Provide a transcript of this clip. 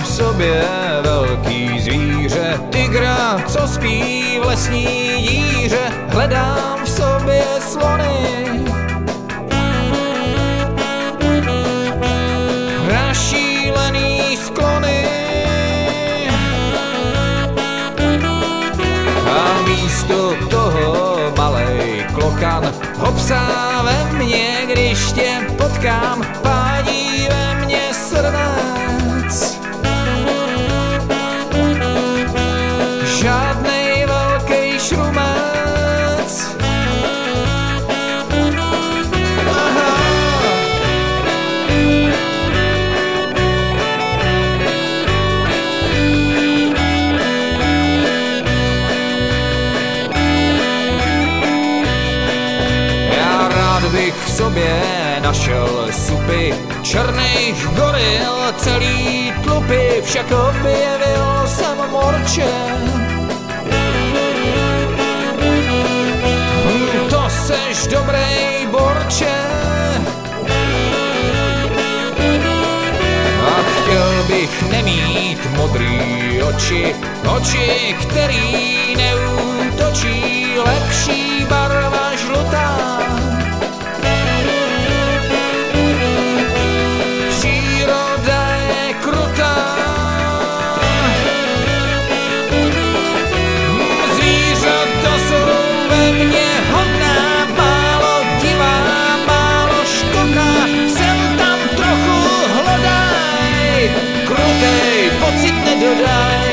v sobě velký zvíře, tygra, co spí v lesní díře. Hledám v sobě slony, rašílený sklony. A místo toho malej klokan hopsá ve mně, když tě potkám, pádí ve mně srnec. Žádnej velký šrumec. Aha. Já rád bych v sobě našel supy černých goril, celý tlupy, však objevil jsem morče. To seš dobrý borče. A chtěl bych nemít modrý oči, oči, který neútočí, lepší barva žlutá. Pocit nedodaj.